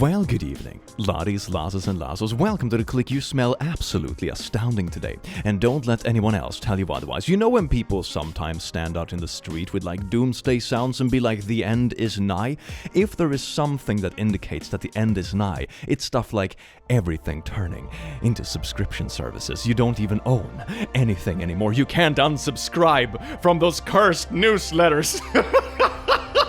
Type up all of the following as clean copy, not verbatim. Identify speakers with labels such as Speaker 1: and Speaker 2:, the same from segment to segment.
Speaker 1: Well, good evening, laddies, lasses, and lassos. Welcome to the click. You smell absolutely astounding today. And don't let anyone else tell you otherwise. You know when people sometimes stand out in the street with like doomsday sounds and be like, the end is nigh? If there is something that indicates that the end is nigh, it's stuff like everything turning into subscription services. You don't even own anything anymore. You can't unsubscribe from those cursed newsletters.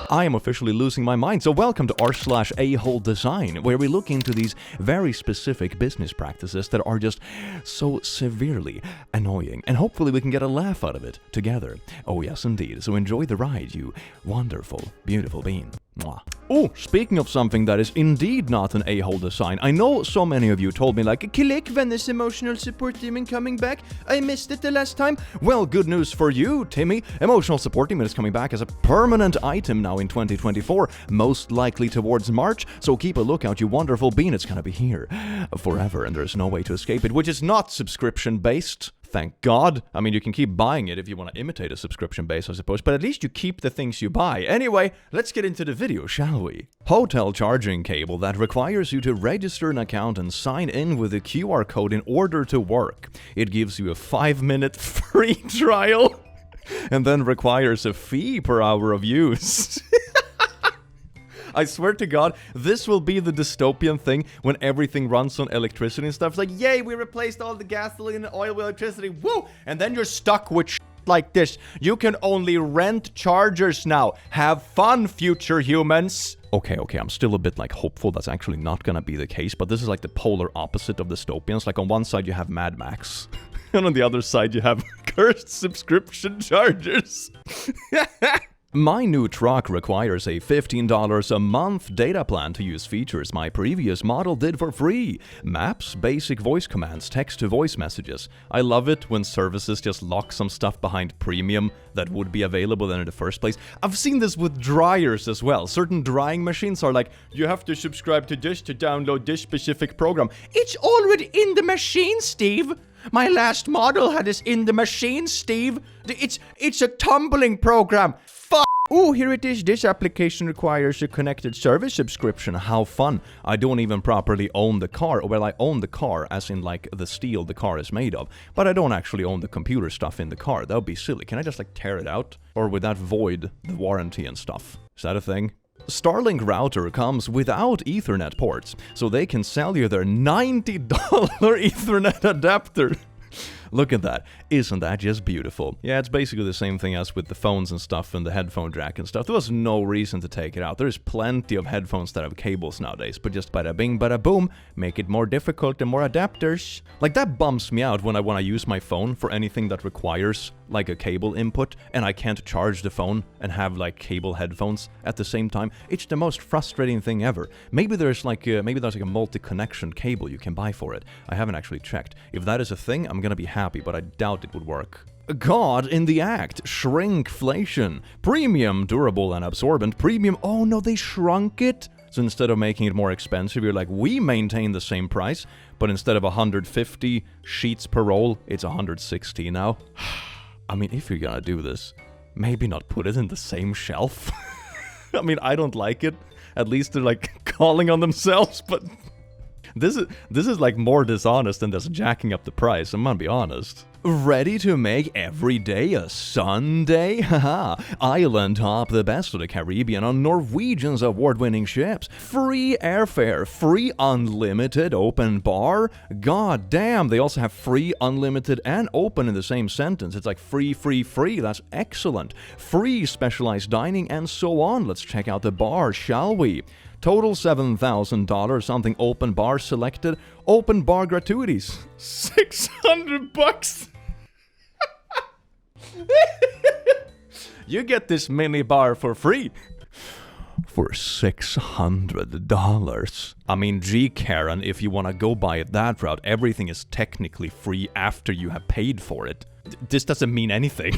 Speaker 1: I am officially losing my mind, so welcome to r/AssholeDesign, where we look into these very specific business practices that are just so severely annoying, and hopefully we can get a laugh out of it together. Oh yes, indeed. So enjoy the ride, you wonderful, beautiful bean. Mwah. Oh, speaking of something that is indeed not an a-hole design, I know so many of you told me like, "Click, when is emotional support demon coming back? I missed it the last time." Well, good news for you, Timmy. Emotional support demon is coming back as a permanent item now in 2024, most likely towards March, so keep a lookout, you wonderful bean. It's gonna be here forever, and there's no way to escape it, which is not subscription-based. Thank God. I mean, you can keep buying it if you want to imitate a subscription base, I suppose, but at least you keep the things you buy. Anyway, let's get into the video, shall we? Hotel charging cable that requires you to register an account and sign in with a QR code in order to work. It gives you a 5-minute free trial and then requires a fee per hour of use. I swear to God, this will be the dystopian thing when everything runs on electricity and stuff. It's like, yay, we replaced all the gasoline and oil with electricity, woo! And then you're stuck with shit like this. You can only rent chargers now. Have fun, future humans. Okay, I'm still a bit like hopeful that's actually not gonna be the case, but this is like the polar opposite of dystopians. Like on one side you have Mad Max, and on the other side you have cursed subscription chargers. My new truck requires a $15 a month data plan to use features my previous model did for free. Maps, basic voice commands, text-to-voice messages. I love it when services just lock some stuff behind premium that would be available then in the first place. I've seen this with dryers as well. Certain drying machines are like, you have to subscribe to this to download this specific program. It's already in the machine, Steve. My last model had this in the machine, Steve. It's a tumbling program. Oh, here it is. This application requires a connected service subscription. How fun. I don't even properly own the car. Well, I own the car as in like the steel the car is made of. But I don't actually own the computer stuff in the car. That would be silly. Can I just like tear it out? Or would that void the warranty and stuff? Is that a thing? Starlink router comes without Ethernet ports, so they can sell you their $90 Ethernet adapter. Look at that. Isn't that just beautiful? Yeah, it's basically the same thing as with the phones and stuff and the headphone jack and stuff. There was no reason to take it out. There's plenty of headphones that have cables nowadays, but just bada bing, bada boom, make it more difficult and more adapters. Like that bumps me out when I want to use my phone for anything that requires like a cable input and I can't charge the phone and have like cable headphones at the same time. It's the most frustrating thing ever. Maybe there's like a multi-connection cable you can buy for it. I haven't actually checked. If that is a thing, I'm gonna be happy, but I doubt it would work. God in the act, shrinkflation, premium, durable and absorbent, premium, oh no, they shrunk it? So instead of making it more expensive, you're like, we maintain the same price, but instead of 150 sheets per roll, it's 160 now. I mean, if you're gonna do this, maybe not put it in the same shelf. I mean, I don't like it. At least they're like calling on themselves, but this is like more dishonest than just jacking up the price, I'm gonna be honest. Ready to make every day a Sunday? Haha. Island hop the best of the Caribbean on Norwegian's award-winning ships. Free airfare, free unlimited open bar. God damn, they also have free, unlimited, and open in the same sentence. It's like free, free, free. That's excellent. Free specialized dining and so on. Let's check out the bar, shall we? Total $7,000, something open bar selected. Open bar gratuities. $600. You get this mini bar for free. For $600. I mean, gee, Karen, if you want to go by it that route, everything is technically free after you have paid for it. This doesn't mean anything.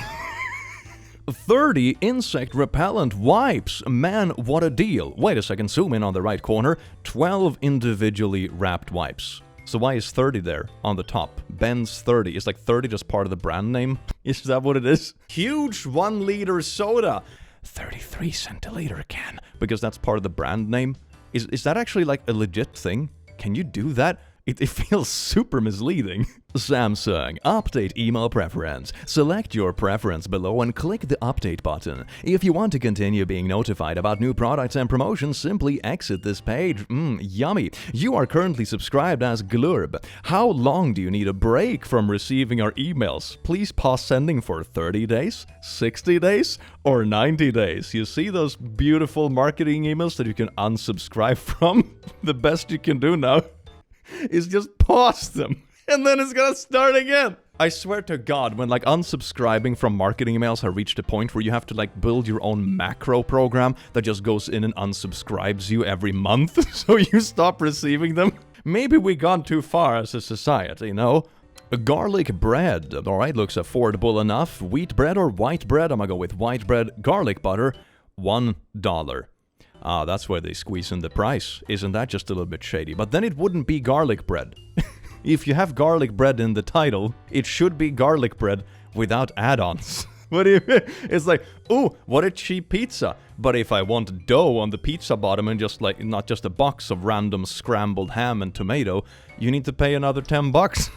Speaker 1: 30 insect repellent wipes. Man, what a deal. Wait a second, zoom in on the right corner. 12 individually wrapped wipes. So why is 30 there on the top? Ben's 30. Is like 30 just part of the brand name? Is that what it is? Huge 1 liter soda. 33 centiliter can. Because that's part of the brand name. Is that actually like a legit thing? Can you do that? It feels super misleading. Samsung, update email preference. Select your preference below and click the update button. If you want to continue being notified about new products and promotions, simply exit this page. Yummy. You are currently subscribed as Glurb. How long do you need a break from receiving our emails? Please pause sending for 30 days, 60 days, or 90 days. You see those beautiful marketing emails that you can unsubscribe from? The best you can do now is just pause them, and then it's gonna start again. I swear to God, when like unsubscribing from marketing emails have reached a point where you have to like build your own macro program that just goes in and unsubscribes you every month so you stop receiving them. Maybe we gone too far as a society, no? Garlic bread, alright, looks affordable enough. Wheat bread or white bread? I'm gonna go with white bread. Garlic butter, $1. Ah, that's where they squeeze in the price. Isn't that just a little bit shady? But then it wouldn't be garlic bread. If you have garlic bread in the title, it should be garlic bread without add-ons. What do you mean? It's like, ooh, what a cheap pizza. But if I want dough on the pizza bottom and just like, not just a box of random scrambled ham and tomato, you need to pay another $10.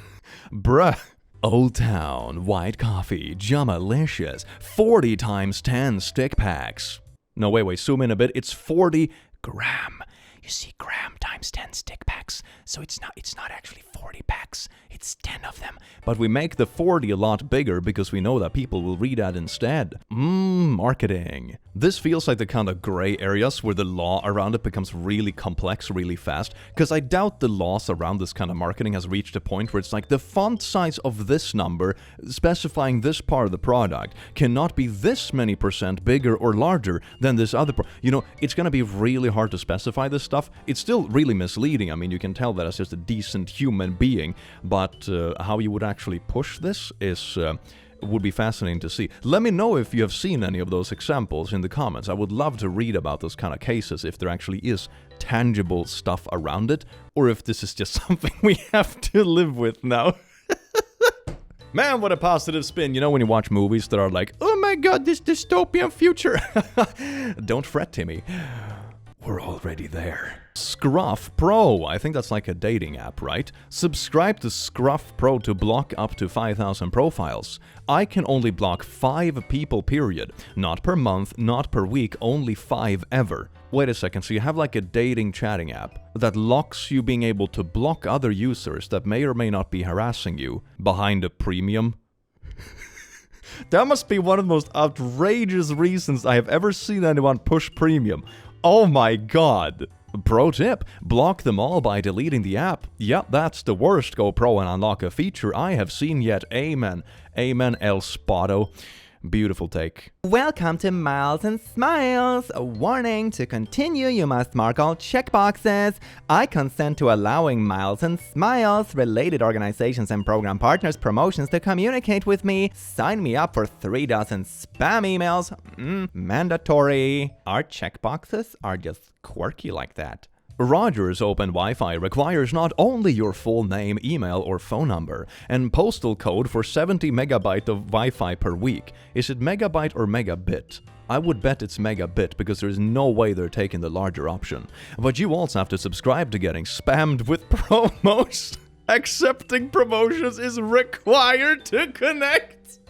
Speaker 1: Bruh. Old Town, white coffee, Jummalicious, 40 times 10 stick packs. No, wait, zoom in a bit. It's 40 gram. You see, gram times 10 stick packs. So it's not actually 40 packs. It's 10 of them. But we make the 40 a lot bigger because we know that people will read that instead. Marketing. This feels like the kind of gray areas where the law around it becomes really complex really fast. Because I doubt the laws around this kind of marketing has reached a point where it's like the font size of this number specifying this part of the product cannot be this many % bigger or larger than this other part. You know, it's going to be really hard to specify this stuff. It's still really misleading. I mean, you can tell that as just a decent human being, but how you would actually push this is would be fascinating to see. Let me know if you have seen any of those examples in the comments. I would love to read about those kind of cases, if there actually is tangible stuff around it, or if this is just something we have to live with now. Man, what a positive spin. You know when you watch movies that are like, oh my god, this dystopian future. Don't fret, Timmy. We're already there. Scruff Pro. I think that's like a dating app, right? Subscribe to Scruff Pro to block up to 5,000 profiles. I can only block 5 people, period. Not per month, not per week, only 5 ever. Wait a second, so you have like a dating chatting app that locks you being able to block other users that may or may not be harassing you behind a premium? That must be one of the most outrageous reasons I have ever seen anyone push premium. Oh my god. Pro tip, block them all by deleting the app. Yep, that's the worst GoPro and unlock a feature I have seen yet. Amen. Amen, El Spotto. Beautiful take.
Speaker 2: Welcome to Miles and Smiles. A warning, to continue you must mark all checkboxes. I consent to allowing Miles and Smiles, related organizations and program partners promotions to communicate with me. Sign me up for 3 dozen spam emails. Mandatory. Our checkboxes are just quirky like that.
Speaker 1: Rogers Open Wi-Fi requires not only your full name, email, or phone number, and postal code for 70 megabyte of Wi-Fi per week. Is it megabyte or megabit? I would bet it's megabit because there's no way they're taking the larger option. But you also have to subscribe to getting spammed with promos. Accepting promotions is required to connect.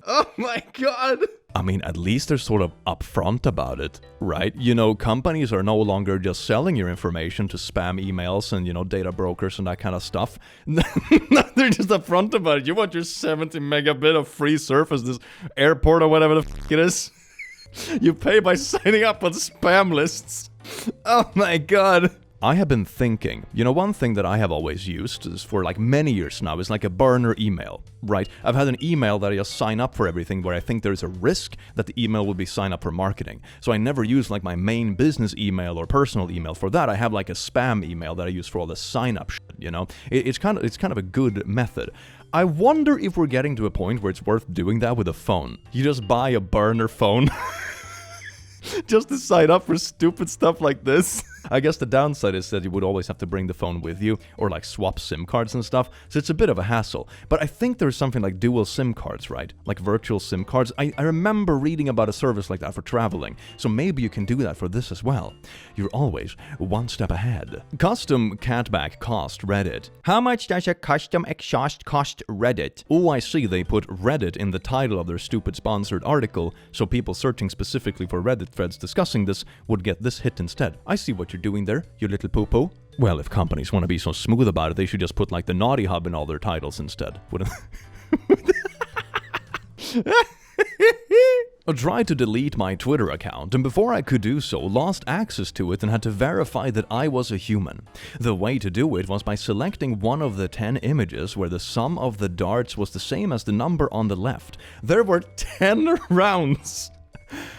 Speaker 1: Oh my god. I mean, at least they're sort of upfront about it, right? You know, companies are no longer just selling your information to spam emails and, you know, data brokers and that kind of stuff. They're just upfront about it. You want your 70 megabit of free surface, this airport or whatever the f*** it is. You pay by signing up on spam lists. Oh my god. I have been thinking, you know, one thing that I have always used is for like many years now is like a burner email, right? I've had an email that I just sign up for everything where I think there's a risk that the email will be signed up for marketing. So I never use like my main business email or personal email. For that, I have like a spam email that I use for all the sign up shit, you know? It's kind of a good method. I wonder if we're getting to a point where it's worth doing that with a phone. You just buy a burner phone. Just to sign up for stupid stuff like this. I guess the downside is that you would always have to bring the phone with you, or like swap SIM cards and stuff, so it's a bit of a hassle. But I think there's something like dual SIM cards, right? Like virtual SIM cards. I remember reading about a service like that for traveling, so maybe you can do that for this as well. You're always one step ahead. Custom catback cost Reddit.
Speaker 2: How much does a custom exhaust cost Reddit?
Speaker 1: Oh, I see they put Reddit in the title of their stupid sponsored article, so people searching specifically for Reddit threads discussing this would get this hit instead. I see what you're doing there, you little poo-poo. Well, if companies want to be so smooth about it, they should just put like the Naughty Hub in all their titles instead, wouldn't I tried to delete my Twitter account, and before I could do so, lost access to it and had to verify that I was a human. The way to do it was by selecting one of the 10 images where the sum of the darts was the same as the number on the left. There were 10 rounds.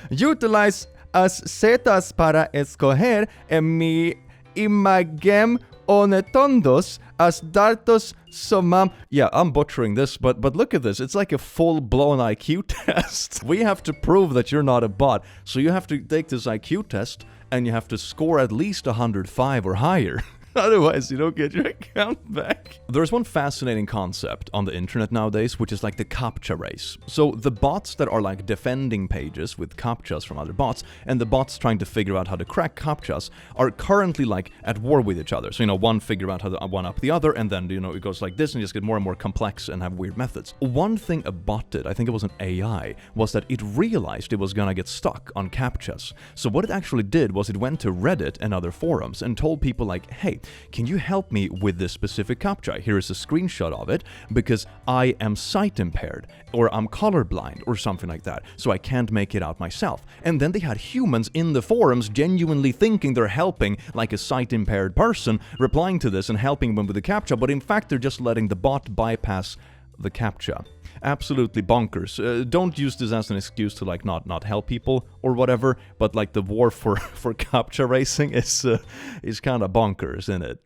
Speaker 2: Utilize as setas para escoger en mi imagen onetondos as dartos somam.
Speaker 1: Yeah, I'm butchering this, but look at this. It's like a full-blown IQ test. We have to prove that you're not a bot, so you have to take this IQ test, and you have to score at least 105 or higher. Otherwise, you don't get your account back. There's one fascinating concept on the internet nowadays, which is like the CAPTCHA race. So the bots that are like defending pages with CAPTCHAs from other bots, and the bots trying to figure out how to crack CAPTCHAs are currently like at war with each other. So, one figure out how to one-up the other, and then, it goes like this and just get more and more complex and have weird methods. One thing a bot did, I think it was an AI, was that it realized it was gonna get stuck on CAPTCHAs. So what it actually did was it went to Reddit and other forums and told people like, hey, can you help me with this specific CAPTCHA? Here is a screenshot of it because I am sight impaired or I'm colorblind or something like that, so I can't make it out myself. And then they had humans in the forums genuinely thinking they're helping like a sight impaired person, replying to this and helping them with the CAPTCHA, but in fact they're just letting the bot bypass the CAPTCHA. Absolutely bonkers. Don't use this as an excuse to like not help people or whatever, but like the war for CAPTCHA racing is kind of bonkers, isn't it?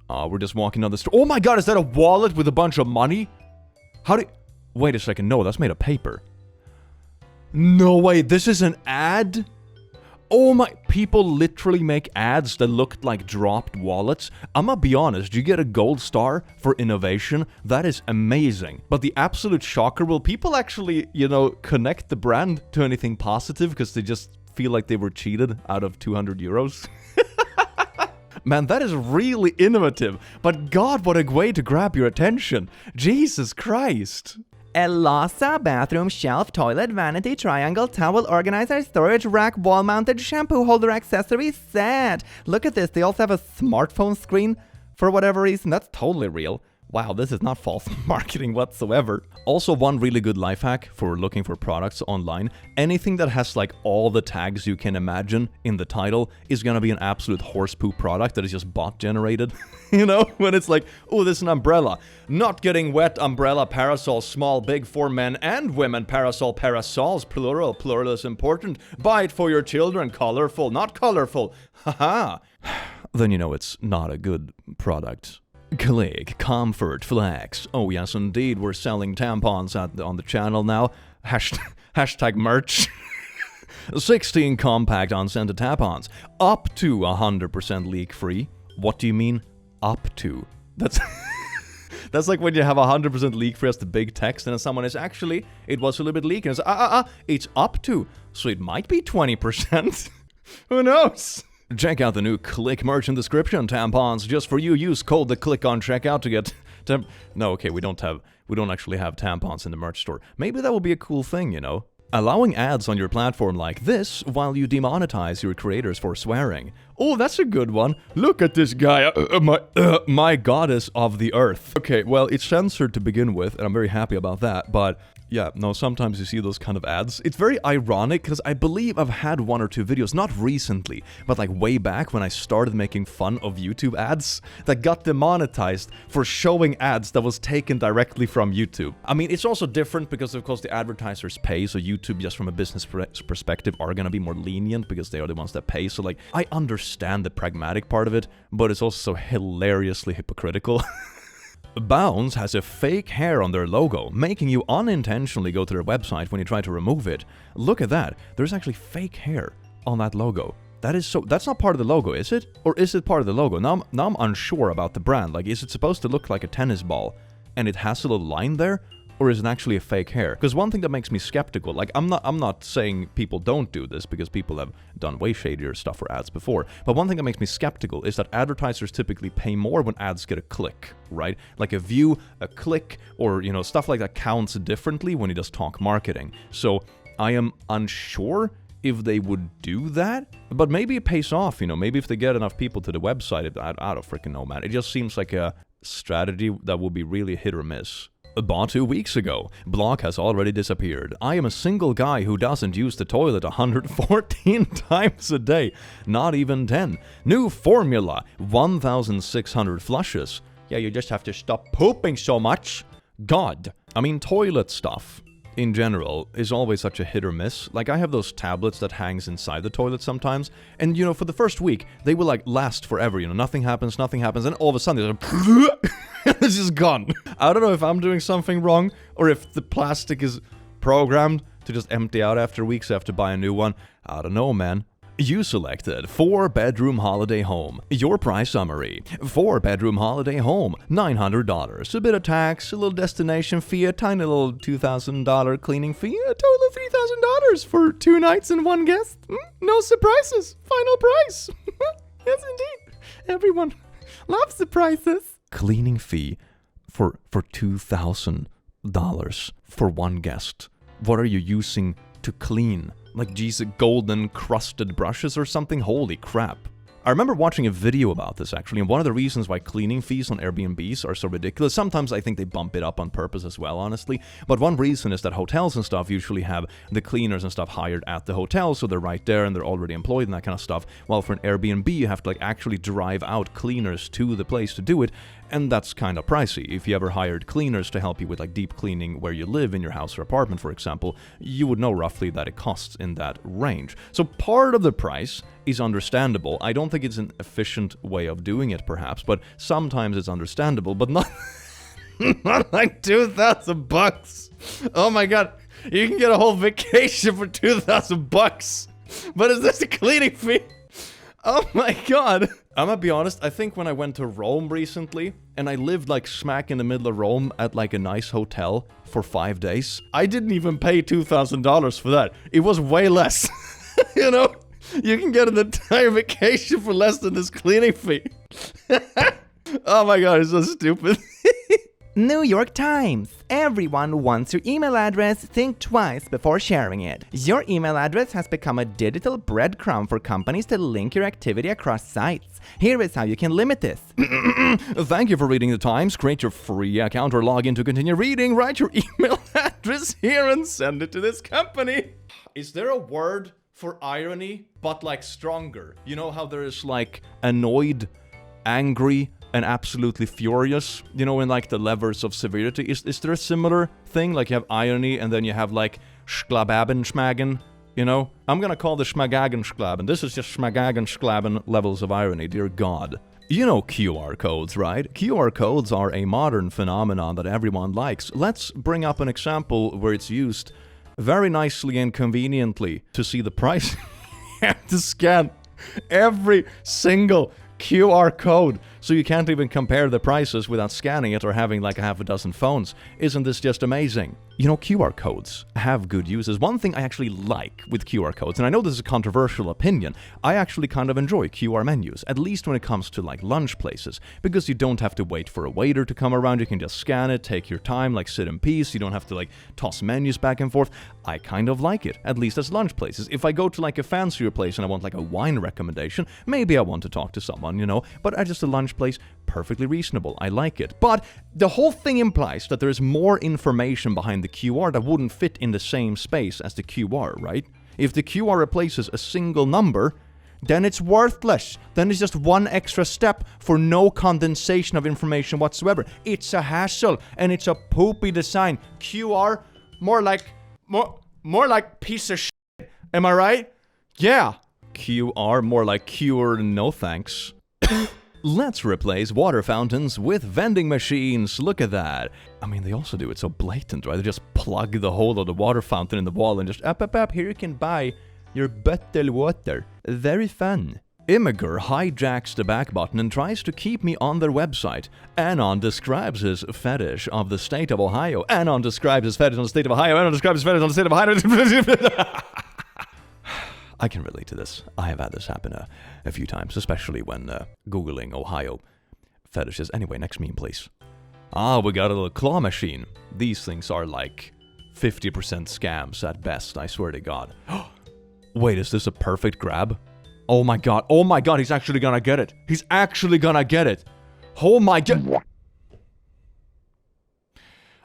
Speaker 1: We're just walking down the street. Oh my god, is that a wallet with a bunch of money? Wait a second, no, that's made of paper. No way, this is an ad? Oh my, people literally make ads that looked like dropped wallets. I'm gonna be honest, you get a gold star for innovation. That is amazing. But the absolute shocker, will people actually, connect the brand to anything positive because they just feel like they were cheated out of 200 euros? Man, that is really innovative. But God, what a way to grab your attention. Jesus Christ.
Speaker 2: Elasa bathroom shelf, toilet, vanity, triangle, towel organizer, storage rack, wall-mounted shampoo holder accessory set. Look at this, they also have a smartphone screen for whatever reason. That's totally real. Wow, this is not false marketing whatsoever. Also, one really good life hack for looking for products online. Anything that has like all the tags you can imagine in the title is gonna be an absolute horse poo product that is just bot generated. When it's like, oh, this is an umbrella. Not getting wet umbrella, parasol, small, big for men and women. Parasol, parasols, plural. Plural is important. Buy it for your children. Colorful, not colorful. Haha. Then it's not a good product. Click comfort flex. Oh yes, indeed, we're selling tampons on the channel now. Hashtag merch. 16 compact unscented tampons, up to 100% leak free. What do you mean, up to? That's like when you have 100% leak free as the big text, and then someone is actually, it was a little bit leaky, and it's up to, so it might be 20%. Who knows? Check out the new Click merch in the description. Tampons just for you. Use code the Click on checkout to get. No, okay, we don't actually have tampons in the merch store. Maybe that will be a cool thing, Allowing ads on your platform like this while you demonetize your creators for swearing. Oh, that's a good one. Look at this guy. My goddess of the earth. Okay, well, it's censored to begin with, and I'm very happy about that, but yeah, no, sometimes you see those kind of ads. It's very ironic because I believe I've had one or two videos, not recently, but like way back when I started making fun of YouTube ads that got demonetized for showing ads that was taken directly from YouTube. I mean, it's also different because of course the advertisers pay, so YouTube just from a business perspective are gonna be more lenient because they are the ones that pay. So like, I understand the pragmatic part of it, but it's also so hilariously hypocritical. Bounce has a fake hair on their logo, making you unintentionally go to their website when you try to remove it. Look at that, there's actually fake hair on that logo.
Speaker 1: That's not part of the logo, is it? Or is it part of the logo? Now I'm unsure about the brand. Like, is it supposed to look like a tennis ball and it has a little line there? Or is it actually a fake hair? Because one thing that makes me skeptical, like I'm not saying people don't do this because people have done way shadier stuff for ads before, but one thing that makes me skeptical is that advertisers typically pay more when ads get a click, right? Like a view, a click, or stuff like that counts differently when you just talk marketing. So I am unsure if they would do that, but maybe it pays off, maybe if they get enough people to the website, I don't freaking know, man. It just seems like a strategy that will be really hit or miss. Bought 2 weeks ago. Blog has already disappeared. I am a single guy who doesn't use the toilet 114 times a day. Not even 10. New formula. 1,600 flushes. Yeah, you just have to stop pooping so much. God. I mean, toilet stuff in general is always such a hit or miss. Like, I have those tablets that hangs inside the toilet sometimes, and for the first week they will like last forever. Nothing happens, and all of a sudden it's just gone. I don't know if I'm doing something wrong or if the plastic is programmed to just empty out after weeks. I have to buy a new one. I don't know, man. You selected 4-bedroom holiday home. Your price summary: 4-bedroom holiday home, $900. A bit of tax, a little destination fee, a tiny little $2,000 cleaning fee, a total of $3,000 for 2 nights and 1 guest. No surprises. Final price. Yes, indeed. Everyone loves surprises. Cleaning fee for $2,000 for 1 guest. What are you using to clean? Like, geez, golden crusted brushes or something? Holy crap. I remember watching a video about this, actually, and one of the reasons why cleaning fees on Airbnbs are so ridiculous, sometimes I think they bump it up on purpose as well, honestly, but one reason is that hotels and stuff usually have the cleaners and stuff hired at the hotel, so they're right there and they're already employed and that kind of stuff, while for an Airbnb you have to like actually drive out cleaners to the place to do it, and that's kind of pricey. If you ever hired cleaners to help you with like deep cleaning where you live in your house or apartment, for example, you would know roughly that it costs in that range. So part of the price is understandable. I don't think it's an efficient way of doing it, perhaps, but sometimes it's understandable, but not not like $2,000. Oh my god, you can get a whole vacation for $2,000. But is this a cleaning fee? Oh my god. I'm gonna be honest, I think when I went to Rome recently, and I lived like smack in the middle of Rome at like a nice hotel for 5 days, I didn't even pay $2,000 for that. It was way less. You can get an entire vacation for less than this cleaning fee. Oh my god, it's so stupid.
Speaker 2: New York Times. Everyone wants your email address. Think twice before sharing it. Your email address has become a digital breadcrumb for companies to link your activity across sites. Here is how you can limit this.
Speaker 1: Thank you for reading the Times. Create your free account or log in to continue reading. Write your email address here and send it to this company. Is there a word for irony, but like stronger? You know how there is like annoyed, angry, and absolutely furious, in like the levels of severity? Is there a similar thing? Like you have irony and then you have like schklababenschmagen, I'm gonna call this schmagagenschklaben. This is just schmagagenschklaben levels of irony, dear god. QR codes, right? QR codes are a modern phenomenon that everyone likes. Let's bring up an example where it's used very nicely and conveniently to see the price. You have to scan every single QR code, so you can't even compare the prices without scanning it or having like a half a dozen phones. Isn't this just amazing? QR codes have good uses. One thing I actually like with QR codes, and I know this is a controversial opinion, I actually kind of enjoy QR menus, at least when it comes to like lunch places, because you don't have to wait for a waiter to come around. You can just scan it, take your time, like sit in peace. You don't have to like toss menus back and forth. I kind of like it, at least as lunch places. If I go to like a fancier place and I want like a wine recommendation, maybe I want to talk to someone, but at just a lunch place, perfectly reasonable. I like it. But the whole thing implies that there is more information behind the QR that wouldn't fit in the same space as the QR, right? If the QR replaces a single number, then it's worthless. Then it's just one extra step for no condensation of information whatsoever. It's a hassle, and it's a poopy design. QR, more like piece of shit. Am I right? Yeah. QR, more like cure, no thanks. Let's replace water fountains with vending machines. Look at that. I mean, they also do it so blatant, right? They just plug the hole of the water fountain in the wall and just, up, here you can buy
Speaker 2: Your bottle water. Very fun.
Speaker 1: Imgur hijacks the back button and tries to keep me on their website. Anon describes his fetish of the state of Ohio. Anon describes his fetish on the state of Ohio. Anon describes his fetish on the state of Ohio. I can relate to this. I have had this happen a few times, especially when Googling Ohio fetishes. Anyway, next meme, please. We got a little claw machine. These things are like 50% scams at best, I swear to God. Wait, is this a perfect grab? Oh my god, he's actually gonna get it. He's actually gonna get it. Oh my god.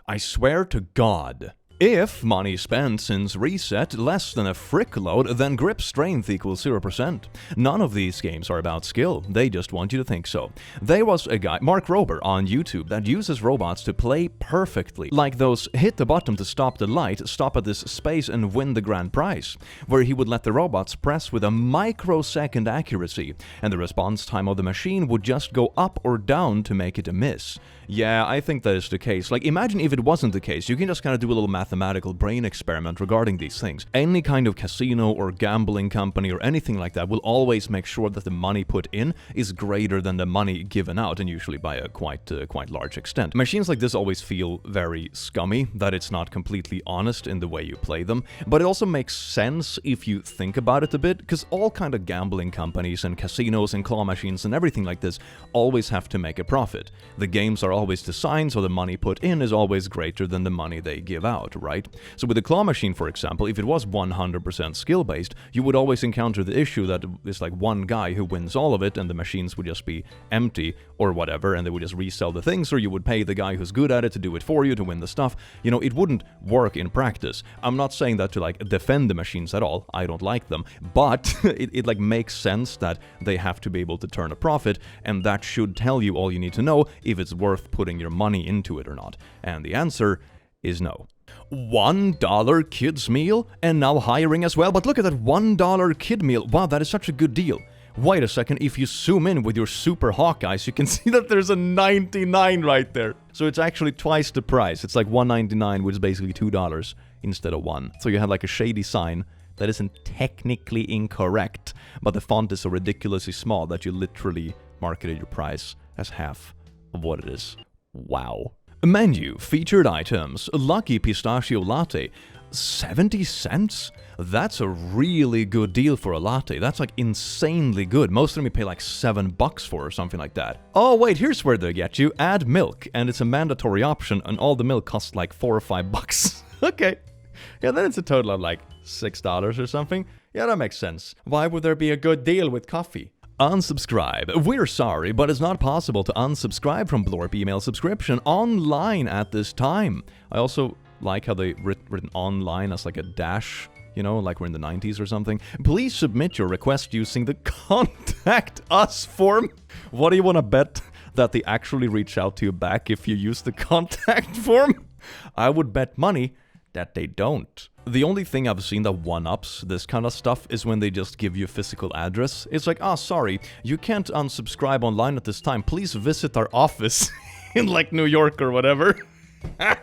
Speaker 1: I swear to God. If money spent since reset less than a frick load, then grip strength equals 0%. None of these games are about skill, they just want you to think so. There was a guy, Mark Rober, on YouTube that uses robots to play perfectly. Like those hit the button to stop the light, stop at this space and win the grand prize, where he would let the robots press with a microsecond accuracy, and the response time of the machine would just go up or down to make it a miss. Yeah, I think that is the case. Like, imagine if it wasn't the case. You can just kind of do a little mathematical brain experiment regarding these things. Any kind of casino or gambling company or anything like that will always make sure that the money put in is greater than the money given out, and usually by a quite large extent. Machines like this always feel very scummy, that it's not completely honest in the way you play them, but it also makes sense if you think about it a bit, because all kind of gambling companies and casinos and claw machines and everything like this always have to make a profit. The games are always designed so the money put in is always greater than the money they give out, right? So with the claw machine, for example, if it was 100% skill-based, you would always encounter the issue that there's like one guy who wins all of it and the machines would just be empty or whatever, and they would just resell the things, or you would pay the guy who's good at it to do it for you to win the stuff. You know, it wouldn't work in practice. I'm not saying that to like defend the machines at all. I don't like them, but it like makes sense that they have to be able to turn a profit, and that should tell you all you need to know if it's worth putting your money into it or not. And the answer is no. $1 kids meal, and now hiring as well. But look at that $1 kid meal. Wow, that is such a good deal. Wait a second, if you zoom in with your super Hawkeyes, you can see that there's a 99 right there. So it's actually twice the price. It's like $1.99, which is basically $2 instead of $1. So you have like a shady sign that isn't technically incorrect, but the font is so ridiculously small that you literally marketed your price as half of what it is. Wow. Menu, featured items, lucky pistachio latte, 70 cents? That's a really good deal for a latte. That's like insanely good. Most of them you pay like $7 for or something like that. Oh wait, here's where they get you. Add milk, and it's a mandatory option, and all the milk costs like $4 or $5. Okay. Yeah, then it's a total of like $6 or something. Yeah, that makes sense. Why would there be a good deal with coffee? Unsubscribe. We're sorry, but it's not possible to unsubscribe from Blorp email subscription online at this time. I also like how they written online as like a dash, you know, like we're in the 90s or something. Please submit your request using the Contact Us form. What do you want to bet that they actually reach out to you back if you use the contact form? I would bet money that they don't. The only thing I've seen that one-ups this kind of stuff is when they just give you a physical address. It's like, sorry, you can't unsubscribe online at this time. Please visit our office in like New York or whatever. What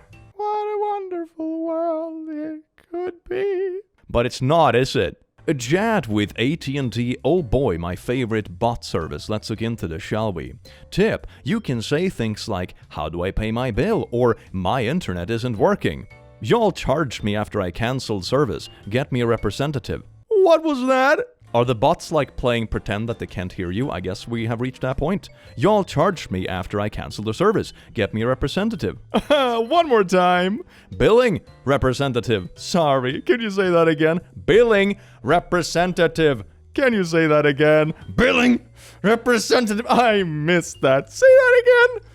Speaker 1: a wonderful world it could be. But it's not, is it? A chat with AT&T, oh boy, my favorite bot service. Let's look into this, shall we? Tip, you can say things like, how do I pay my bill? Or, my internet isn't working. Y'all charged me after I canceled service. Get me a representative. What was that? Are the bots like playing pretend that they can't hear you? I guess we have reached that point. Y'all charged me after I canceled the service. Get me a representative. One more time. Billing representative. Sorry, can you say that again? Billing representative. Can you say that again? Billing representative. I missed that. Say that again.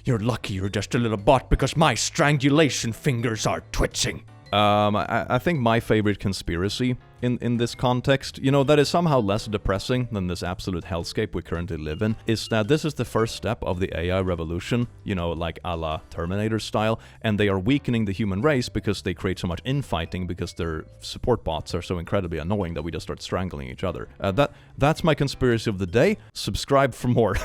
Speaker 1: You're lucky you're just a little bot because my strangulation fingers are twitching. I think my favorite conspiracy in this context, you know, that is somehow less depressing than this absolute hellscape we currently live in, is that this is the first step of the AI revolution, you know, like a la Terminator style, and they are weakening the human race because they create so much infighting because their support bots are so incredibly annoying that we just start strangling each other. That's my conspiracy of the day. Subscribe for more.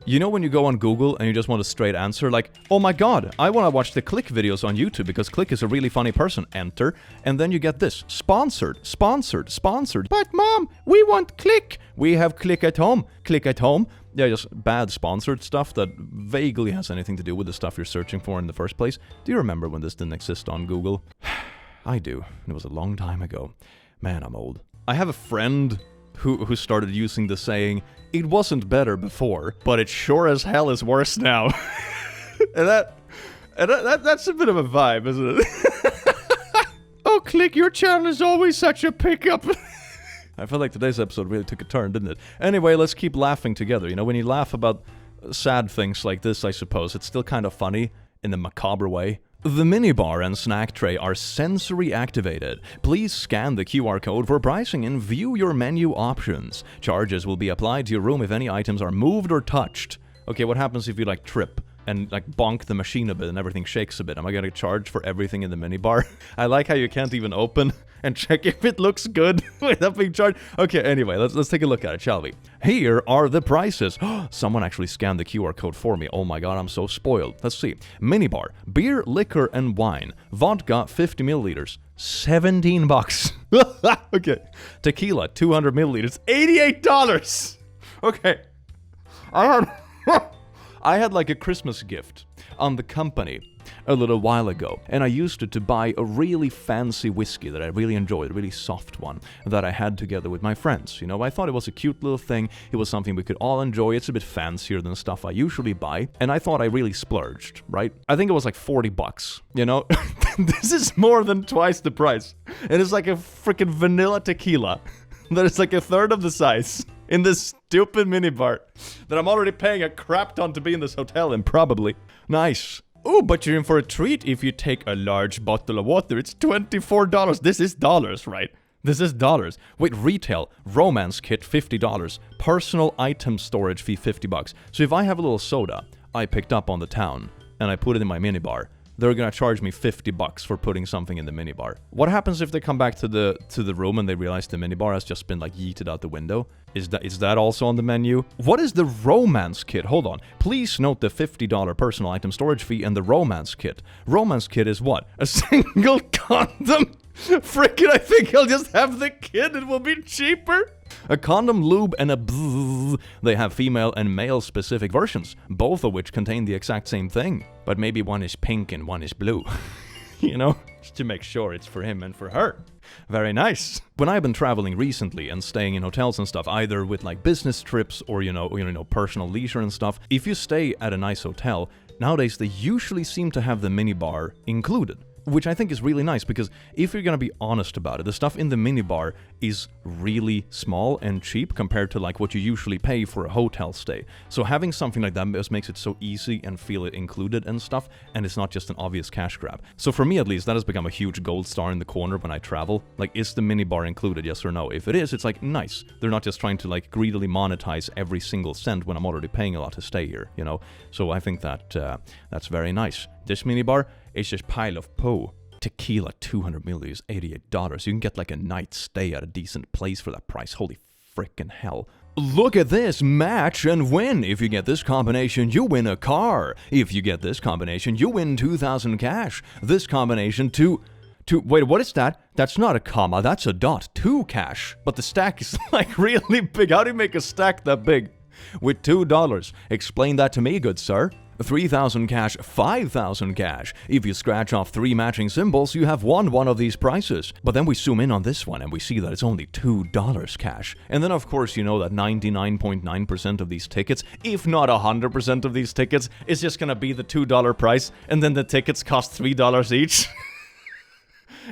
Speaker 1: You know when you go on Google and you just want a straight answer, like, oh my god, I want to watch the Click videos on YouTube because Click is a really funny person. Enter. And then you get this. Sponsored. But mom, we want Click. We have Click at home. Click at home. Yeah, just bad sponsored stuff that vaguely has anything to do with the stuff you're searching for in the first place. Do you remember when this didn't exist on Google? I do. It was a long time ago. Man, I'm old. I have a friend who started using the saying, it wasn't better before, but it sure as hell is worse now. and that's a bit of a vibe, isn't it? Oh, Click, your channel is always such a pickup. I feel like today's episode really took a turn, didn't it? Anyway, let's keep laughing together. You know, when you laugh about sad things like this, I suppose, it's still kind of funny in a macabre way. The minibar and snack tray are sensory activated. Please scan the QR code for pricing and view your menu options. Charges will be applied to your room if any items are moved or touched. Okay, what happens if you like trip and like bonk the machine a bit and everything shakes a bit? Am I gonna charge for everything in the minibar? I like how you can't even open and check if it looks good without being charged. Okay, anyway, let's take a look at it, shall we? Here are the prices. Someone actually scanned the QR code for me. Oh my god, I'm so spoiled. Let's see. Minibar, beer, liquor, and wine. Vodka, 50 milliliters. $17. Okay. Tequila, 200 milliliters. $88. Okay. I had like a Christmas gift on the company a little while ago, and I used it to buy a really fancy whiskey that I really enjoyed, a really soft one, that I had together with my friends. You know, I thought it was a cute little thing, it was something we could all enjoy, it's a bit fancier than stuff I usually buy, and I thought I really splurged, right? I think it was like $40, you know? This is more than twice the price, and it's like a freaking vanilla tequila that is like a third of the size. In this stupid minibar that I'm already paying a crap ton to be in this hotel in, probably. Nice. Oh, but you're in for a treat if you take a large bottle of water. It's $24. This is dollars, right? This is dollars. Wait, retail, romance kit, $50. Personal item storage fee, $50. So if I have a little soda I picked up on the town and I put it in my minibar, they're gonna charge me $50 for putting something in the minibar. What happens if they come back to the room and they realize the minibar has just been like yeeted out the window? Is that also on the menu? What is the romance kit? Hold on. Please note the $50 personal item storage fee and the romance kit. Romance kit is what? A single condom? Frickin', I think I'll just have the kit. It will be cheaper. A condom, lube, and a bzzz. They have female and male specific versions, both of which contain the exact same thing. But maybe one is pink and one is blue. You know? Just to make sure it's for him and for her. Very nice. When I've been traveling recently and staying in hotels and stuff, either with like business trips or, you know, personal leisure and stuff, if you stay at a nice hotel, nowadays they usually seem to have the minibar included. Which I think is really nice, because if you're gonna be honest about it, the stuff in the minibar is really small and cheap compared to like what you usually pay for a hotel stay. So having something like that just makes it so easy and feel it included and stuff, and it's not just an obvious cash grab. So for me at least, that has become a huge gold star in the corner when I travel. Like, is the minibar included, yes or no? If it is, it's like, nice. They're not just trying to like greedily monetize every single cent when I'm already paying a lot to stay here, you know? So I think that that's very nice. This minibar is just pile of poo. Tequila, 200 milliliters, $88. You can get like a night stay at a decent place for that price. Holy frickin' hell. Look at this, match and win. If you get this combination, you win a car. If you get this combination, you win 2,000 cash. This combination, wait, what is that? That's not a comma, that's a dot. 2 cash. But the stack is like really big. How do you make a stack that big? With $2. Explain that to me, good sir. 3,000 cash, 5,000 cash. If you scratch off 3 matching symbols, you have won one of these prices. But then we zoom in on this one and we see that it's only $2 cash. And then of course you know that 99.9% of these tickets, if not 100% of these tickets, is just gonna be the $2 price, and then the tickets cost $3 each.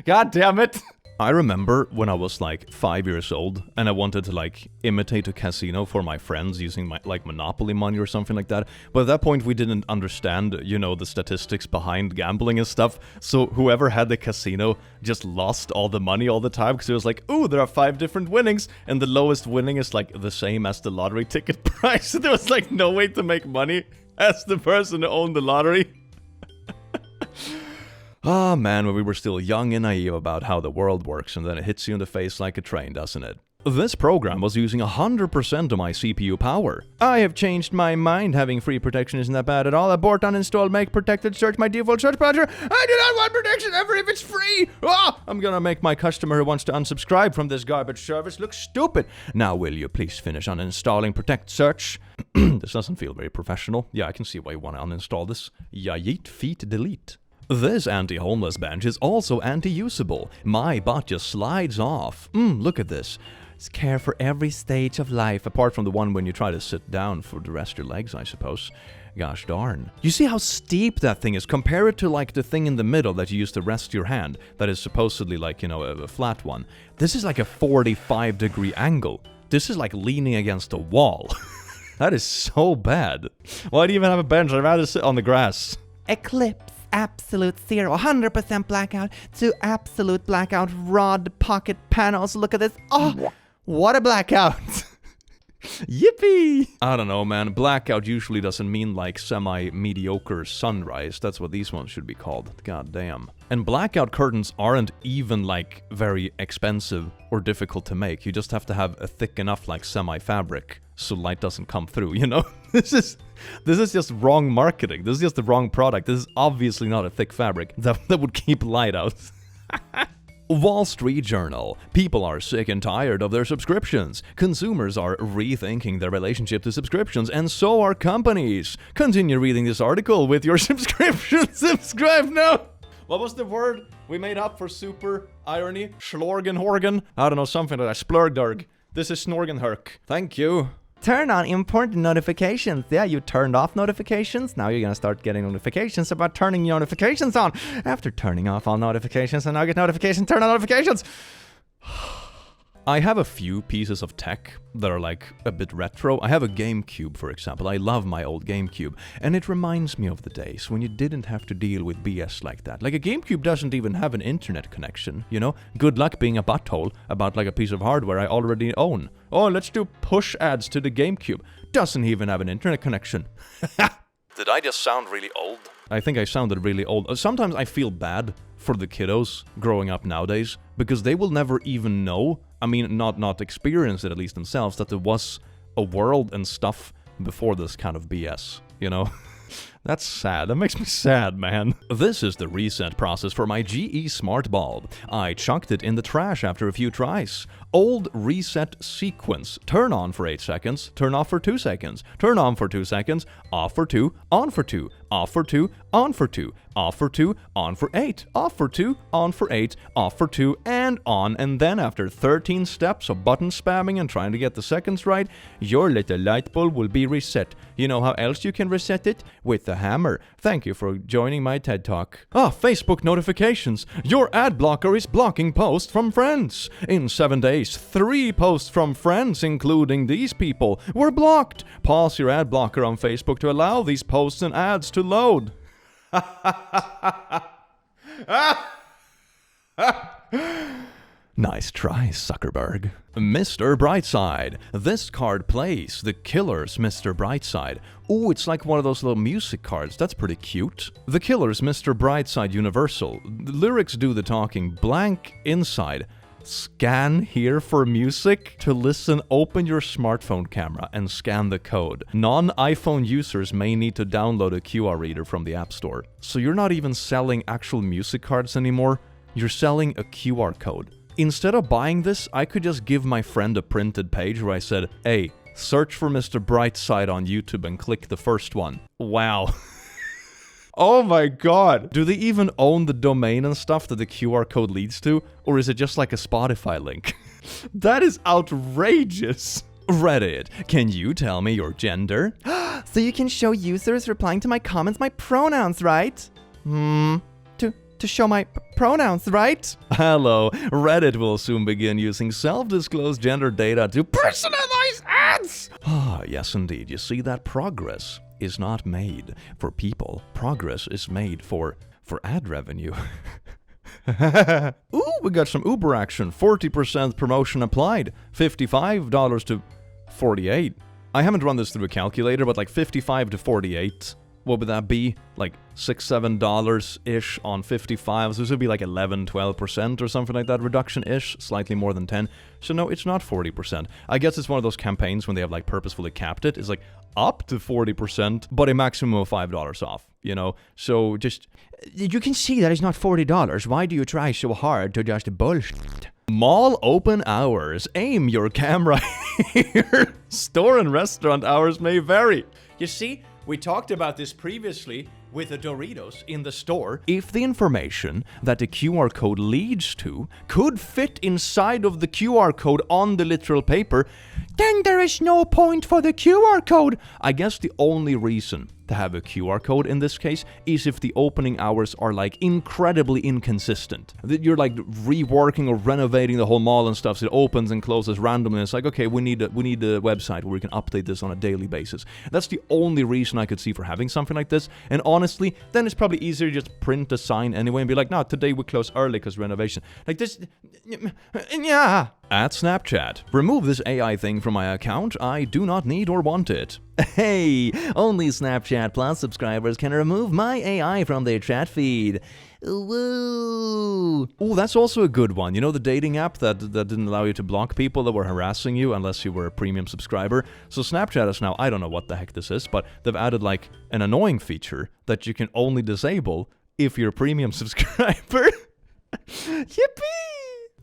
Speaker 1: God damn it. I remember when I was like 5 years old and I wanted to like imitate a casino for my friends using my like Monopoly money or something like that. But at that point we didn't understand, you know, the statistics behind gambling and stuff. So whoever had the casino just lost all the money all the time, because it was like, ooh, there are 5 different winnings and the lowest winning is like the same as the lottery ticket price. There was like no way to make money as the person who owned the lottery. Ah, man, when we were still young and naive about how the world works, and then it hits you in the face like a train, doesn't it? This program was using 100% of my CPU power. I have changed my mind. Having free protection isn't that bad at all. Abort, uninstall, make protected search my default search browser. I do not want protection ever if it's free. I'm gonna make my customer who wants to unsubscribe from this garbage service look stupid. Now will you please finish uninstalling protect search? This doesn't feel very professional. Yeah, I can see why you want to uninstall this. Yeet feet delete. This anti-homeless bench is also anti-usable. My butt just slides off. Look at this. It's care for every stage of life, apart from the one when you try to sit down for the rest of your legs, I suppose. Gosh darn. You see how steep that thing is? Compare it to like the thing in the middle that you use to rest your hand, that is supposedly like, a flat one. This is like a 45-degree angle. This is like leaning against a wall. That is so bad. Why do you even have a bench? I'd rather sit on the grass.
Speaker 2: Eclipse, absolute zero, 100% blackout to absolute blackout, rod pocket panels. Look at this. Oh, what a blackout. Yippee! I don't know, man. Blackout usually doesn't mean like semi-mediocre sunrise. That's what these ones should be called. God damn. And blackout curtains aren't even like very expensive or difficult to make. You just have to have a thick enough like semi-fabric so light doesn't come through, This is just wrong marketing. This is just the wrong product. This is obviously not a thick fabric that would keep light out. Wall Street Journal. People are sick and tired of their subscriptions. Consumers are rethinking their relationship to subscriptions, and so are companies. Continue reading this article with your subscription. Subscribe now! What was the word we made up for super irony? Schlorgenhorgen? I don't know, something like that. Splurgdarg. This is Snorgenherk. Thank you. Turn on important notifications. Yeah, you turned off notifications. Now you're gonna start getting notifications about turning your notifications on. After turning off all notifications, and now get notifications, turn on notifications.
Speaker 1: I have a few pieces of tech that are like a bit retro. I have a GameCube, for example. I love my old GameCube, and it reminds me of the days when you didn't have to deal with BS like that. Like a GameCube doesn't even have an internet connection, Good luck being a butthole about like a piece of hardware I already own. Oh, let's do push ads to the GameCube. Doesn't even have an internet connection. Did I just sound really old? I think I sounded really old. Sometimes I feel bad for the kiddos growing up nowadays, because they will never even know, not experience it at least themselves, that there was a world and stuff before this kind of BS, That's sad. That makes me sad, man. This is the reset process for my GE Smart Bulb. I chucked it in the trash after a few tries. Old reset sequence. Turn on for 8 seconds, turn off for 2 seconds, turn on for 2 seconds, off for 2, on for 2, off for 2, on for 2, off for 2, on for 8, off for 2, on for 8, off for 2, and on. And then after 13 steps of button spamming and trying to get the seconds right, your little light bulb will be reset. You know how else you can reset it? With the hammer. Thank you for joining my TED Talk. Facebook notifications. Your ad blocker is blocking posts from friends. In 7 days, 3 posts from friends, including these people, were blocked. Pause your ad blocker on Facebook to allow these posts and ads to load. Nice try, Zuckerberg. Mr. Brightside. This card plays The Killers' Mr. Brightside. Ooh, it's like one of those little music cards. That's pretty cute. The Killers' Mr. Brightside Universal. The lyrics do the talking. Blank inside. Scan here for music. To listen, open your smartphone camera and scan the code. Non-iPhone users may need to download a QR reader from the App Store. So you're not even selling actual music cards anymore. You're selling a QR code. Instead of buying this, I could just give my friend a printed page where I said, hey, search for Mr. Brightside on YouTube and click the first one. Wow. Oh my god. Do they even own the domain and stuff that the QR code leads to? Or is it just like a Spotify link? That is outrageous. Reddit, can you tell me your gender?
Speaker 2: So you can show users replying to my comments my pronouns, right? To show my pronouns, right?
Speaker 1: Hello, Reddit will soon begin using self-disclosed gender data to personalize ads! Yes indeed, you see that progress is not made for people. Progress is made for ad revenue. Ooh, we got some Uber action. 40% promotion applied. $55 to $48. I haven't run this through a calculator, but like 55 to 48 what would that be? Like $6-7-ish on 55. So this would be like 11-12% or something like that reduction-ish, slightly more than 10. So no, it's not 40%. I guess it's one of those campaigns when they have like purposefully capped it. It's like up to 40%, but a maximum of $5 off, you know? So just, you can see that it's not $40. Why do you try so hard to just bullshit? Mall open hours. Aim your camera here. Store and restaurant hours may vary. You see, we talked about this previously with the Doritos in the store. If the information that the QR code leads to could fit inside of the QR code on the literal paper, then there is no point for the QR code. I guess the only reason to have a QR code in this case is if the opening hours are like incredibly inconsistent. That you're like reworking or renovating the whole mall and stuff, so it opens and closes randomly. It's like, okay, we need a website where we can update this on a daily basis. That's the only reason I could see for having something like this. And honestly, then it's probably easier to just print a sign anyway and be like, no, today we close early because renovation. Like this, yeah. At Snapchat, remove this AI thing from my account. I do not need or want it. Hey, only Snapchat Plus subscribers can remove my AI from their chat feed. Woo! Oh, that's also a good one. You know, the dating app that didn't allow you to block people that were harassing you unless you were a premium subscriber. So Snapchat is now, I don't know what the heck this is, but they've added like an annoying feature that you can only disable if you're a premium subscriber. Yippee!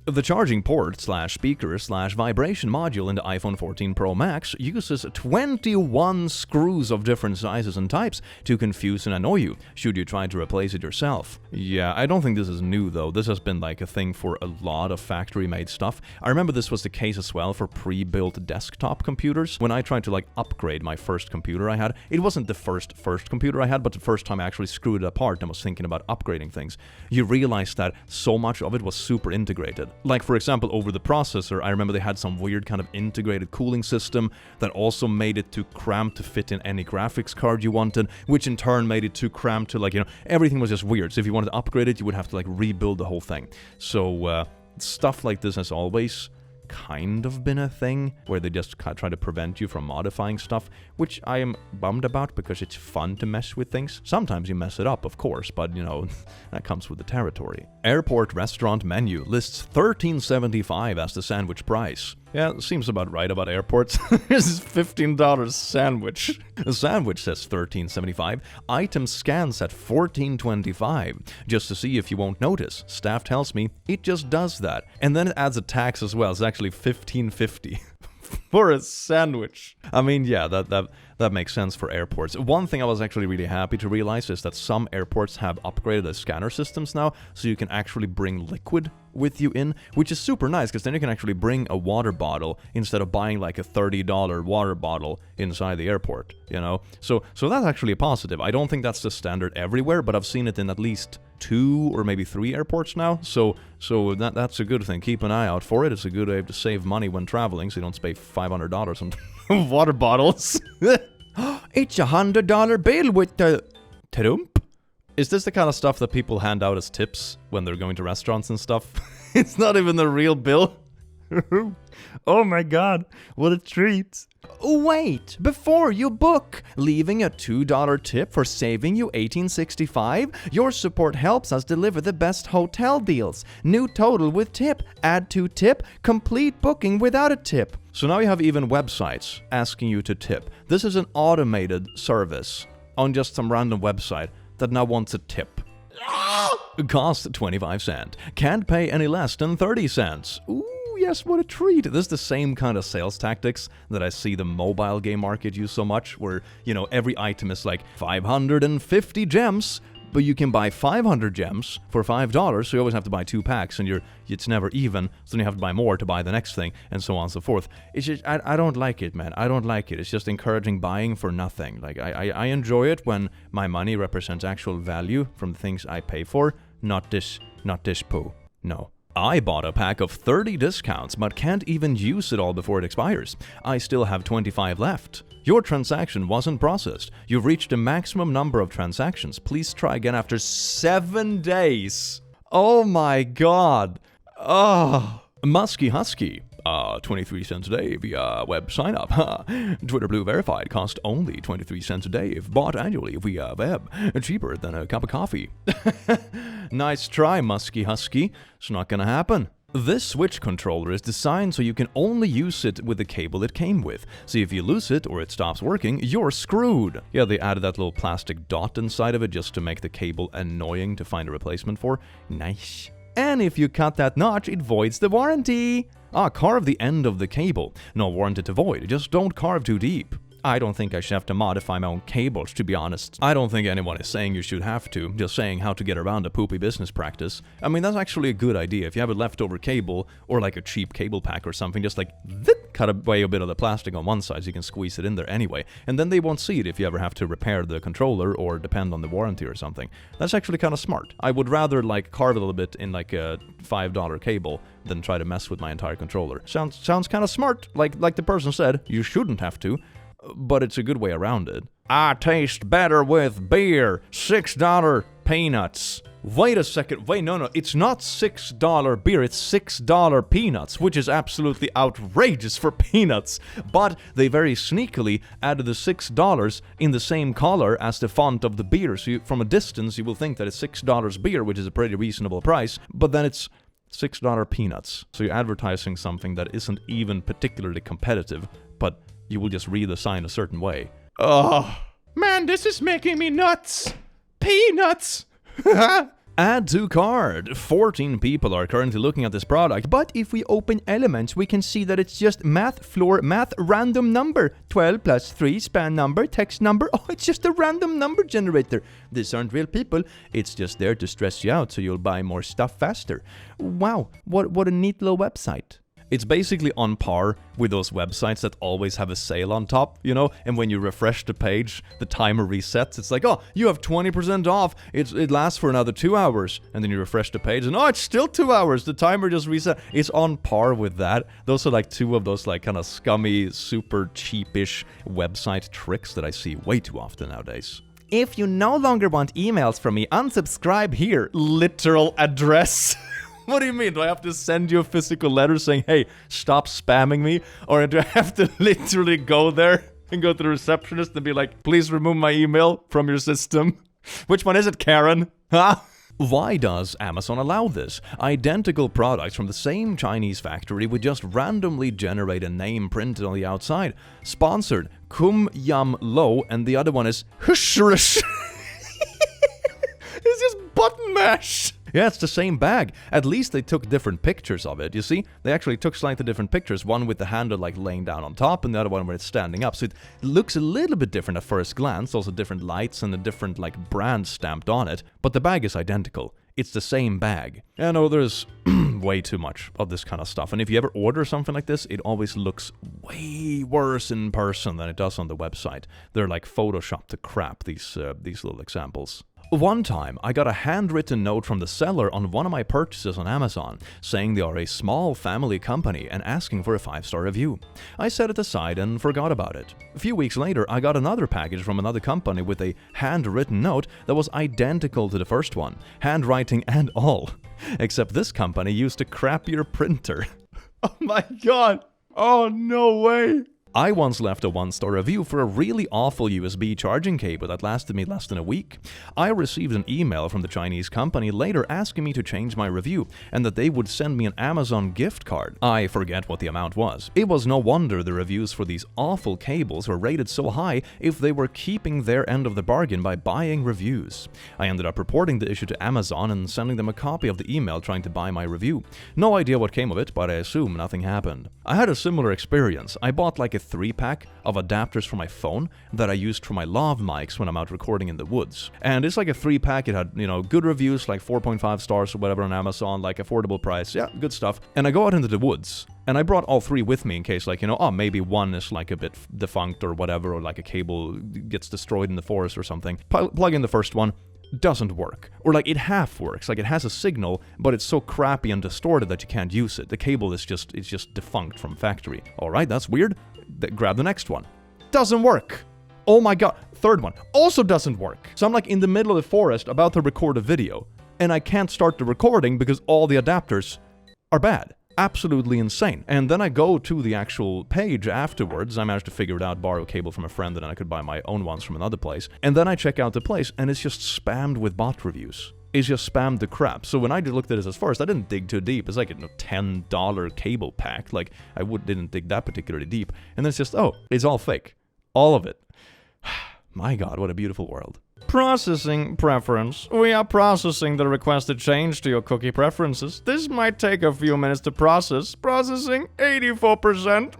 Speaker 1: The charging port/speaker/vibration module in the iPhone 14 Pro Max uses 21 screws of different sizes and types to confuse and annoy you, should you try to replace it yourself. Yeah, I don't think this is new though. This has been like a thing for a lot of factory-made stuff. I remember this was the case as well for pre-built desktop computers. When I tried to like upgrade my first computer I had, it wasn't the first computer I had, but the first time I actually screwed it apart and was thinking about upgrading things. You realize that so much of it was super integrated. Like, for example, over the processor, I remember they had some weird kind of integrated cooling system that also made it too cramped to fit in any graphics card you wanted, which in turn made it too cramped to, like, you know, everything was just weird. So if you wanted to upgrade it, you would have to, like, rebuild the whole thing. So, stuff like this has always kind of been a thing where they just try to prevent you from modifying stuff, which I am bummed about because it's fun to mess with things. Sometimes you mess it up, of course, but you know, that comes with the territory. Airport restaurant menu lists $13.75 as the sandwich price. Yeah, seems about right about airports. This is $15 sandwich. The sandwich says $13.75. Item scans at $14.25. Just to see if you won't notice. Staff tells me it just does that. And then it adds a tax as well. It's actually $15.50 for a sandwich. I mean, yeah, that makes sense for airports. One thing I was actually really happy to realize is that some airports have upgraded the scanner systems now, so you can actually bring liquid with you in, which is super nice because then you can actually bring a water bottle instead of buying like a $30 water bottle inside the airport, you know? So that's actually a positive. I don't think that's the standard everywhere, but I've seen it in at least 2 or maybe 3 airports now. So that's a good thing. Keep an eye out for it. It's a good way to save money when traveling, so you don't spend $500 on water bottles. It's $100 bill with the trump. Is this the kind of stuff that people hand out as tips when they're going to restaurants and stuff? It's not even the real bill. Oh my god, what a treat. Wait, before you book, leaving a $2 tip for saving you $18.65? Your support helps us deliver the best hotel deals. New total with tip, add to tip, complete booking without a tip. So now you have even websites asking you to tip. This is an automated service on just some random website that now wants a tip. Cost 25 cents. Can't pay any less than 30 cents. Ooh, yes, what a treat. This is the same kind of sales tactics that I see the mobile game market use so much, where, you know, every item is like 550 gems, but you can buy 500 gems for $5, so you always have to buy 2 packs, and it's never even, so then you have to buy more to buy the next thing, and so on and so forth. It's just, I don't like it, man. I don't like it. It's just encouraging buying for nothing. Like, I enjoy it when my money represents actual value from the things I pay for, not this poo. No. I bought a pack of 30 discounts, but can't even use it all before it expires. I still have 25 left. Your transaction wasn't processed. You've reached the maximum number of transactions. Please try again after 7 days. Oh my god. Oh. Musky Husky. 23 cents a day via web sign up. Twitter Blue verified, cost only 23 cents a day if bought annually via web. Cheaper than a cup of coffee. Nice try, Musky Husky. It's not gonna happen. This Switch controller is designed so you can only use it with the cable it came with. So if you lose it or it stops working, you're screwed. Yeah, they added that little plastic dot inside of it just to make the cable annoying to find a replacement for. Nice. And if you cut that notch, it voids the warranty. Carve the end of the cable. No warranty to void, just don't carve too deep. I don't think I should have to modify my own cables, to be honest. I don't think anyone is saying you should have to, just saying how to get around a poopy business practice. I mean, that's actually a good idea. If you have a leftover cable, or like a cheap cable pack or something, just like, cut away a bit of the plastic on one side so you can squeeze it in there anyway. And then they won't see it if you ever have to repair the controller or depend on the warranty or something. That's actually kind of smart. I would rather like carve a little bit in like a $5 cable than try to mess with my entire controller. Sounds kind of smart. Like the person said, you shouldn't have to. But it's a good way around it. I taste better with beer. $6 peanuts. Wait a second. Wait, no. It's not $6 beer. It's $6 peanuts, which is absolutely outrageous for peanuts. But they very sneakily added the $6 in the same color as the font of the beer. So from a distance, you will think that it's $6 beer, which is a pretty reasonable price. But then it's $6 peanuts. So you're advertising something that isn't even particularly competitive, but you will just read the sign a certain way. Oh, man, this is making me nuts. Peanuts. Add to cart. 14 people are currently looking at this product.
Speaker 2: But if we open Elements, we can see that it's just math floor, math random number. 12 plus 3, span number, text number. Oh, it's just a random number generator. These aren't real people. It's just there to stress you out so you'll buy more stuff faster. Wow, what a neat little website.
Speaker 1: It's basically on par with those websites that always have a sale on top, you know? And when you refresh the page, the timer resets. It's like, oh, you have 20% off. It lasts for another 2 hours. And then you refresh the page and, oh, it's still 2 hours. The timer just reset. It's on par with that. Those are like two of those like kind of scummy, super cheapish website tricks that I see way too often nowadays.
Speaker 2: If you no longer want emails from me, unsubscribe here.
Speaker 1: Literal address. What do you mean? Do I have to send you a physical letter saying, hey, stop spamming me? Or do I have to literally go there and go to the receptionist and be like, please remove my email from your system? Which one is it, Karen? Huh? Why does Amazon allow this? Identical products from the same Chinese factory would just randomly generate a name printed on the outside. Sponsored, Kum Yam Lo, and the other one is Hushrish. It's just button mash. Yeah, it's the same bag. At least they took different pictures of it, you see? They actually took slightly different pictures, one with the handle like laying down on top and the other one where it's standing up. So it looks a little bit different at first glance, also different lights and a different like brand stamped on it, but the bag is identical. It's the same bag. I know there's way too much of this kind of stuff, and if you ever order something like this, it always looks way worse in person than it does on the website. They're like photoshopped to crap, these little examples. One time, I got a handwritten note from the seller on one of my purchases on Amazon, saying they are a small family company and asking for a 5-star review. I set it aside and forgot about it. A few weeks later, I got another package from another company with a handwritten note that was identical to the first one, handwriting and all. Except this company used a crappier printer. Oh my god! Oh, no way! I once left a 1-star review for a really awful USB charging cable that lasted me less than a week. I received an email from the Chinese company later asking me to change my review and that they would send me an Amazon gift card. I forget what the amount was. It was no wonder the reviews for these awful cables were rated so high if they were keeping their end of the bargain by buying reviews. I ended up reporting the issue to Amazon and sending them a copy of the email trying to buy my review. No idea what came of it, but I assume nothing happened. I had a similar experience. I bought like a 3-pack of adapters for my phone that I used for my lav mics when I'm out recording in the woods. And it's like a 3-pack. It had, good reviews, like 4.5 stars or whatever on Amazon, like affordable price. Yeah, good stuff. And I go out into the woods. And I brought all 3 with me in case, like, maybe one is like a bit defunct or whatever, or like a cable gets destroyed in the forest or something. Plug in the first one. Doesn't work. Or like it half works, like it has a signal, but it's so crappy and distorted that you can't use it. The cable is just defunct from factory. Alright, that's weird. Grab the next one. Doesn't work. Oh my god. Third one. Also doesn't work. So I'm like in the middle of the forest about to record a video, and I can't start the recording because all the adapters are bad. absolutely insane. And then I go to the actual page afterwards. I managed to figure it out, borrow a cable from a friend, and then I could buy my own ones from another place. And then I check out the place, and it's just spammed with bot reviews. It's just spammed the crap. So when I looked at this at first, I didn't dig too deep. It's like a $10 cable pack. Like, I didn't dig that particularly deep. And then it's just, oh, it's all fake. All of it. My God, what a beautiful world. Processing preference. We are processing the requested change to your cookie preferences. This might take a few minutes to process. Processing 84%.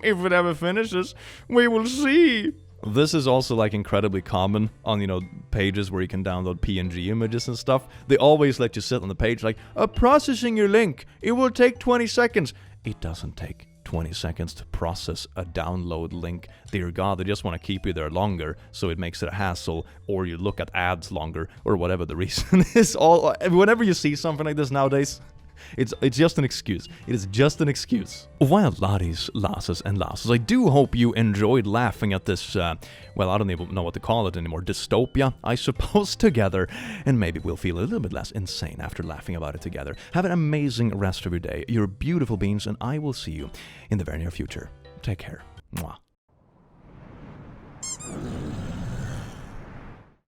Speaker 1: If it ever finishes, we will see. This is also like incredibly common on, pages where you can download PNG images and stuff. They always let you sit on the page like, processing your link. It will take 20 seconds. It doesn't take 20 seconds to process a download link. Dear God, they just want to keep you there longer, so it makes it a hassle, or you look at ads longer, or whatever the reason is. Whenever you see something like this nowadays, it's just an excuse. It is just an excuse. Well, laddies, lasses, and lasses, I do hope you enjoyed laughing at this, I don't even know what to call it anymore, dystopia, I suppose, together, and maybe we'll feel a little bit less insane after laughing about it together. Have an amazing rest of your day. You're beautiful beings, and I will see you in the very near future. Take care. Mwah.